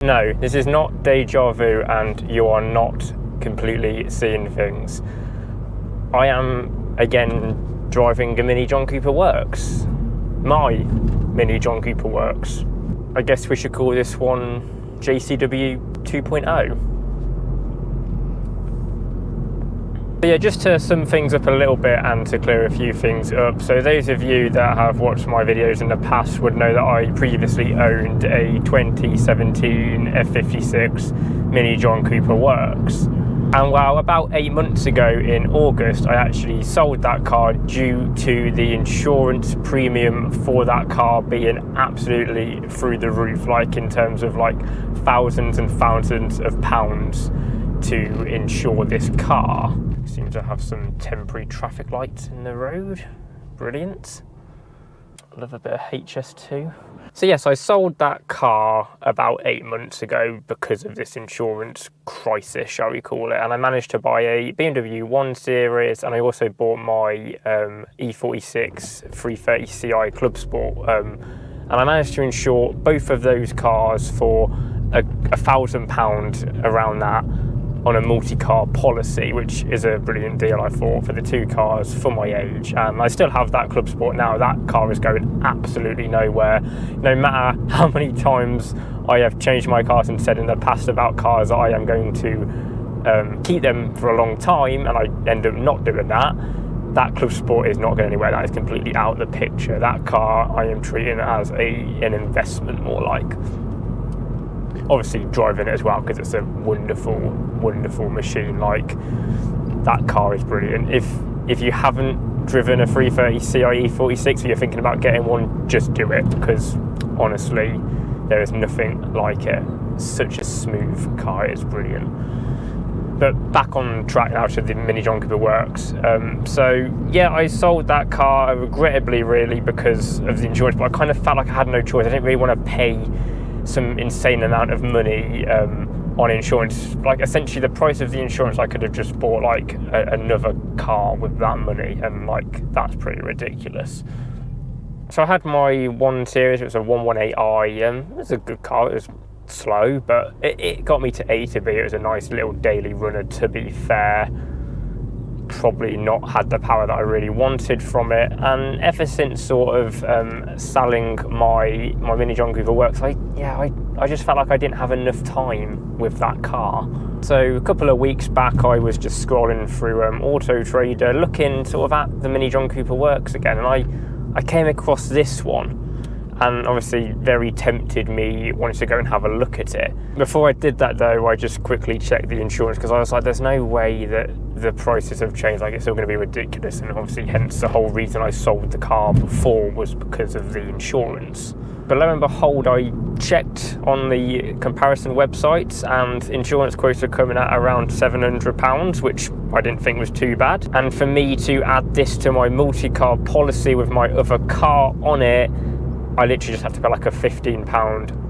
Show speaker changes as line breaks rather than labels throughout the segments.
No, this is not deja vu and you are not completely seeing things. I am, again, driving a Mini John Cooper Works. My Mini John Cooper Works. I guess we should call this one JCW 2.0. But yeah, just to sum things up a little bit and to clear a few things up. So those of you that have watched my videos in the past would know that I previously owned a 2017 F56 Mini John Cooper Works. And well, about 8 months ago in August, I actually sold that car due to the insurance premium for that car being absolutely through the roof, like in terms of like thousands and thousands of pounds to insure this car. Seems to have some temporary traffic lights in the road. Brilliant. Love a bit of HS2. So yes, I sold that car about 8 months ago because of this insurance crisis, shall we call it, and I managed to buy a BMW 1 Series, and I also bought my E46 330 Ci Club Sport, and I managed to insure both of those cars for £1,000 around that on a multi-car policy, which is a brilliant deal, I thought, for the two cars for my age. I still have that Club Sport now. That car is going absolutely nowhere. No matter how many times I have changed my cars and said in the past about cars that I am going to keep them for a long time, and I end up not doing that, that Club Sport is not going anywhere. That is completely out of the picture. That car I am treating as an investment, more like. Obviously driving it as well, because it's a wonderful, wonderful machine. Like, that car is brilliant. If you haven't driven a 330 Ci E46 or you're thinking about getting one, just do it, because honestly, there is nothing like it. Such a smooth car, it's brilliant. But back on track now to the Mini John Cooper Works. So yeah, I sold that car, regrettably really, because of the insurance, but I kind of felt like I had no choice. I didn't really want to pay some insane amount of money on insurance. Like, essentially the price of the insurance, I could have just bought like another car with that money, and like, that's pretty ridiculous. So I had my 1 Series, it was a 118i, it was a good car. It was slow, but it got me to A to B. It was a nice little daily runner, to be fair. Probably not had the power that I really wanted from it, and ever since sort of selling my Mini John Cooper Works, I just felt like I didn't have enough time with that car. So a couple of weeks back, I was just scrolling through Auto Trader, looking sort of at the Mini John Cooper Works again, and I came across this one, and obviously very tempted me, wanted to go and have a look at it. Before I did that though, I just quickly checked the insurance, because I was like, there's no way that the prices have changed, like it's still going to be ridiculous, and obviously hence the whole reason I sold the car before was because of the insurance. But lo and behold, I checked on the comparison websites and insurance quotes are coming at around £700, which I didn't think was too bad. And for me to add this to my multi-car policy with my other car on it, I literally just had to pay like a £15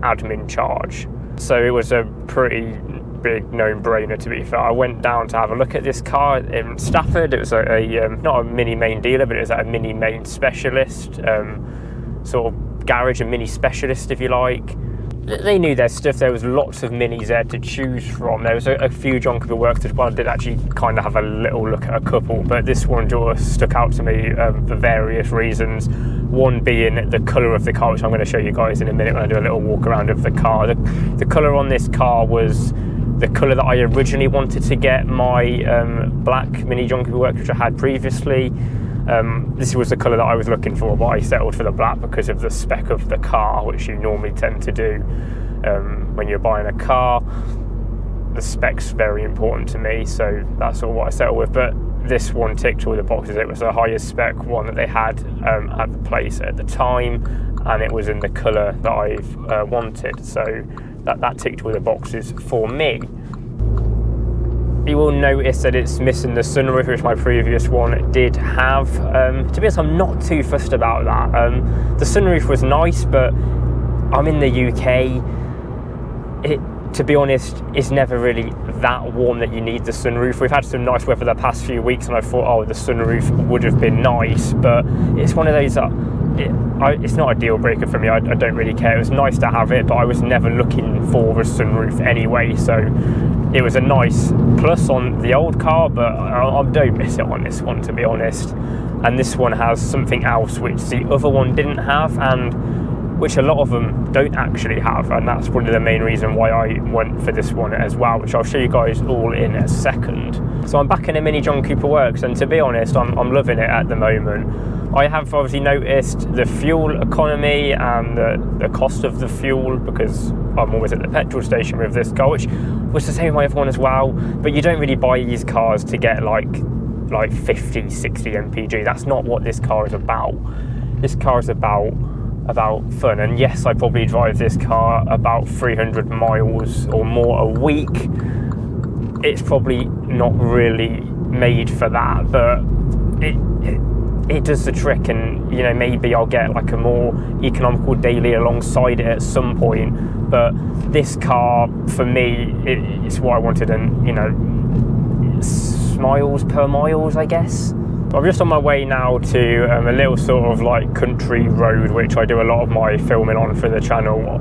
admin charge. So it was a pretty big no-brainer, to be fair. I went down to have a look at this car in Stafford. It was not a mini main dealer, but it was a mini main specialist, sort of garage, a mini specialist, if you like. They knew their stuff. There was lots of minis there to choose from. There was a few John Cooper Works as well. I did actually kind of have a little look at a couple, but this one just stuck out to me for various reasons. One being the colour of the car, which I'm going to show you guys in a minute when I do a little walk around of the car. The colour on this car was the colour that I originally wanted to get my black Mini John Cooper Works, which I had previously. This was the colour that I was looking for, but I settled for the black because of the spec of the car, which you normally tend to do when you're buying a car. The spec's very important to me, so that's sort of what I settled with. But this one ticked all the boxes. It was the highest spec one that they had at the place at the time, and it was in the colour that I've wanted, so that ticked all the boxes for me. You will notice that it's missing the sunroof, which my previous one did have. To be honest, I'm not too fussed about that. The sunroof was nice, but I'm in the UK. To be honest, it's never really that warm that you need the sunroof. We've had some nice weather the past few weeks, and I thought, oh, the sunroof would have been nice, but it's one of those that it's not a deal breaker for me. I don't really care. It was nice to have it, but I was never looking for a sunroof anyway, so it was a nice plus on the old car, but I don't miss it on this one, to be honest. And this one has something else which the other one didn't have, and which a lot of them don't actually have, and that's one of the main reasons why I went for this one as well, which I'll show you guys all in a second. So I'm back in a Mini John Cooper Works, and to be honest, I'm loving it at the moment. I have obviously noticed the fuel economy and the cost of the fuel, because I'm always at the petrol station with this car, which was the same with my other one as well. But you don't really buy these cars to get like 50, 60 mpg. That's not what this car is about. This car is about fun. And yes, I probably drive this car about 300 miles or more a week. It's probably not really made for that, but it does the trick, and you know, maybe I'll get like a more economical daily alongside it at some point. But this car for me, it's what I wanted, and you know, miles per miles, I guess. I'm just on my way now to a little sort of like country road, which I do a lot of my filming on for the channel.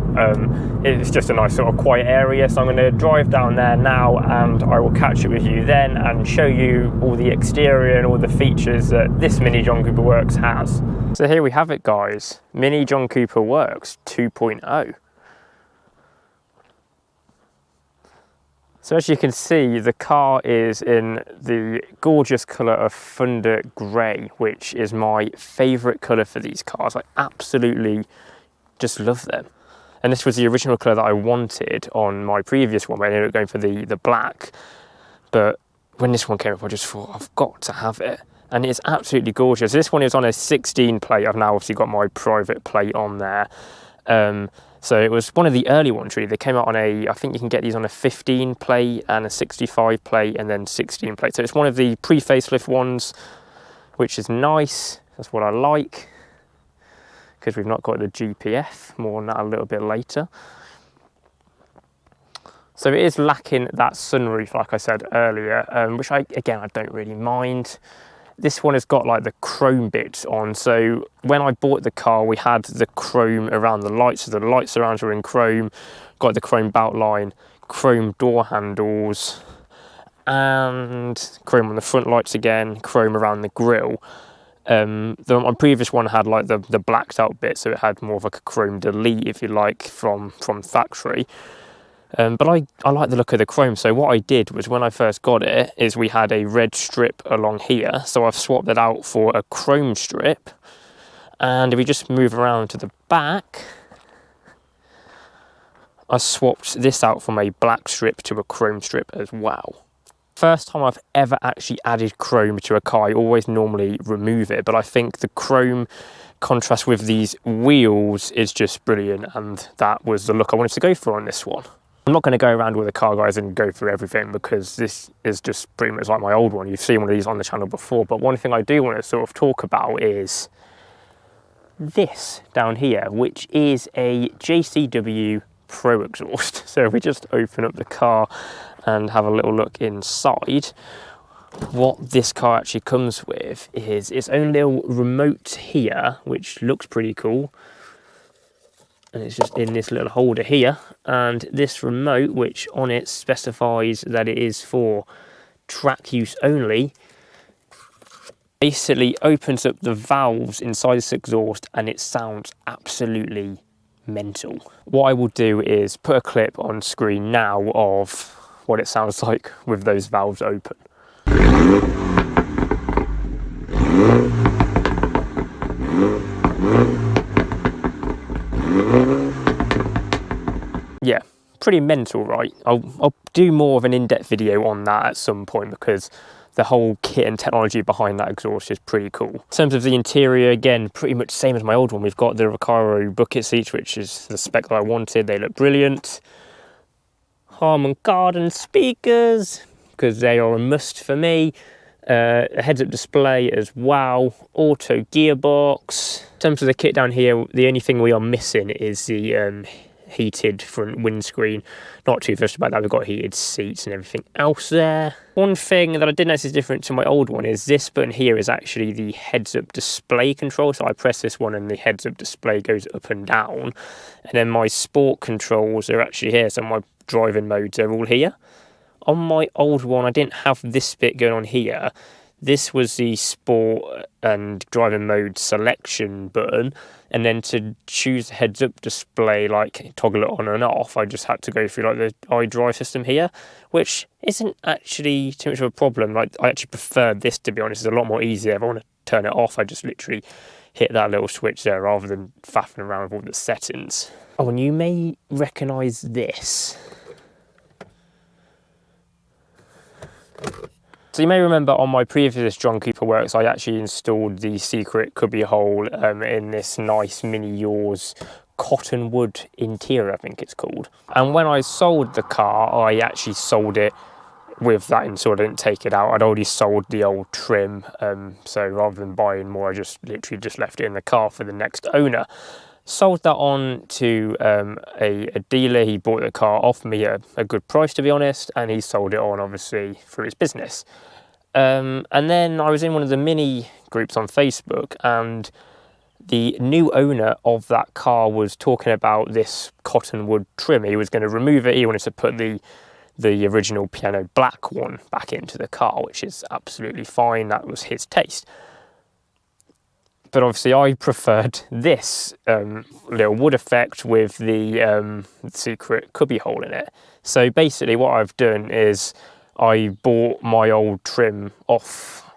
It's just a nice sort of quiet area, so I'm going to drive down there now, and I will catch up with you then and show you all the exterior and all the features that this Mini John Cooper Works has. So here we have it, guys. Mini John Cooper Works 2.0. So as you can see, the car is in the gorgeous colour of Thunder Grey, which is my favourite colour for these cars. I absolutely just love them. And this was the original colour that I wanted on my previous one, but I ended up going for the black. But when this one came up, I just thought, I've got to have it. And it's absolutely gorgeous. This one is on a 16 plate. I've now obviously got my private plate on there. So it was one of the early ones, really. They came out on I think you can get these on a 15 plate and a 65 plate and then 16 plate. So it's one of the pre-facelift ones, which is nice. That's what I like, because we've not got the GPF. More on that a little bit later. So it is lacking that sunroof, like I said earlier, which I don't really mind. This one has got like the chrome bits on, so when I bought the car we had the chrome around the lights, so the light surrounds were in chrome, got the chrome belt line, chrome door handles, and chrome on the front lights again, chrome around the grille. My previous one had like the blacked out bit, so it had more of like a chrome delete, if you like, from factory. But I like the look of the chrome, so what I did was when I first got it is we had a red strip along here, so I've swapped it out for a chrome strip. And if we just move around to the back, I swapped this out from a black strip to a chrome strip as well. First time I've ever actually added chrome to a car. I always normally remove it, but I think the chrome contrast with these wheels is just brilliant, and that was the look I wanted to go for on this one. I'm not going to go around with the car, guys, and go through everything, because this is just pretty much like my old one. You've seen one of these on the channel before, but one thing I do want to sort of talk about is this down here, which is a JCW Pro exhaust. So if we just open up the car and have a little look inside, what this car actually comes with is its own little remote here, which looks pretty cool. And it's just in this little holder here, and this remote, which on it specifies that it is for track use only, basically opens up the valves inside this exhaust, and it sounds absolutely mental. What I will do is put a clip on screen now of what it sounds like with those valves open. Yeah, pretty mental, right? I'll do more of an in-depth video on that at some point, because the whole kit and technology behind that exhaust is pretty cool. In terms of the interior, again, pretty much same as my old one. We've got the Recaro bucket seats, which is the spec that I wanted. They look brilliant. Harman Kardon speakers, because they are a must for me. A heads-up display as well, auto gearbox. In terms of the kit down here, the only thing we are missing is the heated front windscreen. Not too fussed about that. We've got heated seats and everything else there. One thing that I did notice is different to my old one is this button here is actually the heads-up display control. So I press this one and the heads-up display goes up and down. And then my sport controls are actually here. So my driving modes are all here. On my old one, I didn't have this bit going on here. This was the sport and driving mode selection button, and then to choose the heads-up display, like toggle it on and off, I just had to go through like the iDrive system here, which isn't actually too much of a problem. Like, I actually prefer this, to be honest. It's a lot more easier. If I want to turn it off, I just literally hit that little switch there rather than faffing around with all the settings. Oh, and you may recognise this. So you may remember on my previous John Cooper Works, I actually installed the secret cubby hole in this nice Mini Yours cottonwood interior, I think it's called. And when I sold the car, I actually sold it with that installed. I didn't take it out. I'd already sold the old trim, so rather than buying more, I just literally just left it in the car for the next owner. Sold that on to a dealer. He bought the car off me at a good price, to be honest, and he sold it on, obviously, through his business. And then I was in one of the Mini groups on Facebook, and the new owner of that car was talking about this cottonwood trim. He was going to remove it. He wanted to put the original piano black one back into the car, which is absolutely fine. That was his taste. But obviously I preferred this little wood effect with the secret cubby hole in it. So basically what I've done is I bought my old trim off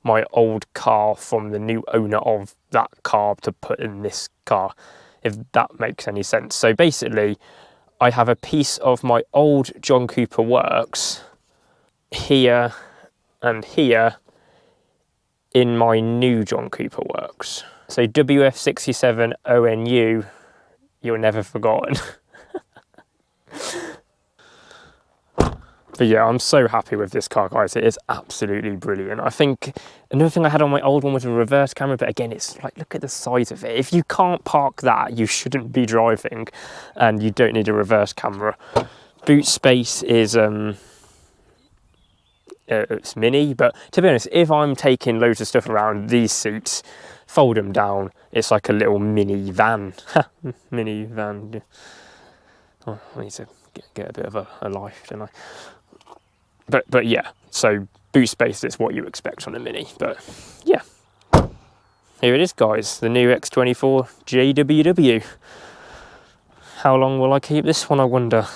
my old car from the new owner of that car to put in this car, if that makes any sense. So basically I have a piece of my old John Cooper Works here and here in my new John Cooper Works. So WF67 ONU, you're never forgotten. But yeah, I'm so happy with this car, guys. It is absolutely brilliant. I think another thing I had on my old one was a reverse camera, but again, it's like, look at the size of it. If you can't park that, you shouldn't be driving, and you don't need a reverse camera. Boot space is it's mini, but to be honest, if I'm taking loads of stuff around, these seats, fold them down, it's like a little mini van. Mini van. Oh, I need to get a bit of a life, don't I? But yeah, so boot space is what you expect on a Mini. But yeah, here it is, guys, the new X24 JCW. How long will I keep this one, I wonder?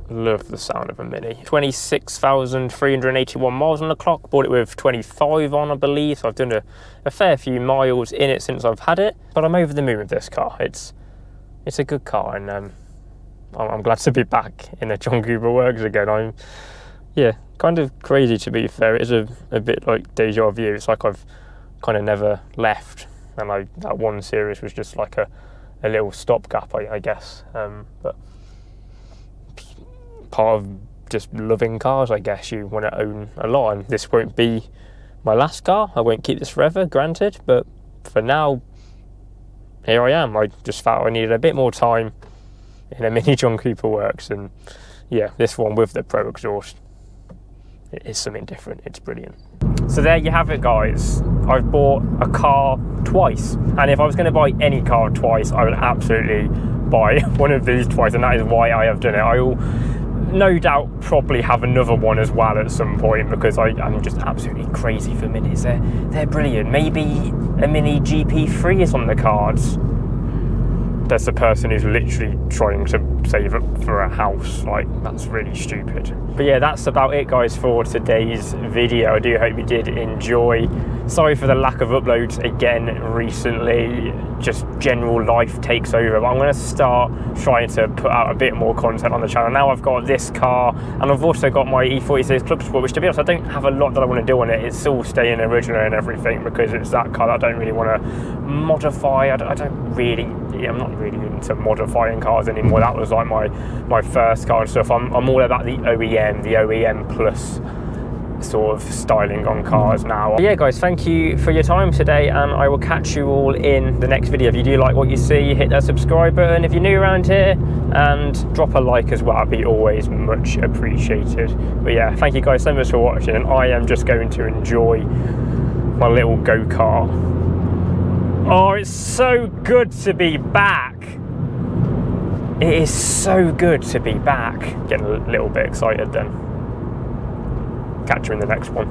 Love the sound of a Mini. 26,381 miles on the clock. Bought it with 25 on, I believe. So I've done a fair few miles in it since I've had it. But I'm over the moon with this car. It's a good car, and I'm glad to be back in a John Cooper Works again. Yeah, kind of crazy, to be fair. It is a bit like deja vu. It's like I've kind of never left, and that one series was just like a little stopgap, I guess. But part of just loving cars, I guess. You want to own a lot, and this won't be my last car. I won't keep this forever, granted, but for now, here I am. I just felt I needed a bit more time in a Mini John Cooper Works, and yeah, this one with the Pro exhaust, it is something different. It's brilliant. So there you have it, guys. I've bought a car twice, and if I was going to buy any car twice, I would absolutely buy one of these twice, and that is why I have done it. I will no doubt probably have another one as well at some point, because I'm just absolutely crazy for Minis. They're brilliant. Maybe a Mini GP3 is on the cards. There's a person who's literally trying to save up for a house. Like, that's really stupid. But yeah, that's about it, guys, for today's video. I do hope you did enjoy. Sorry for the lack of uploads again recently. Just general life takes over. But I'm going to start trying to put out a bit more content on the channel. Now I've got this car, and I've also got my E46 Club Sport, which, to be honest, I don't have a lot that I want to do on it. It's still staying original and everything, because it's that car that I don't really want to modify. I'm not really into modifying cars anymore. That was like my first car and stuff. I'm all about the OEM Plus sort of styling on cars now. But yeah guys, thank you for your time today, and I will catch you all in the next video. If you do like what you see, hit that subscribe button if you're new around here, and drop a like as well, it'd be always much appreciated. But yeah, thank you guys so much for watching, and I am just going to enjoy my little go-kart. Oh, it's so good to be back. It is so good to be back. Getting a little bit excited then. Catch you in the next one.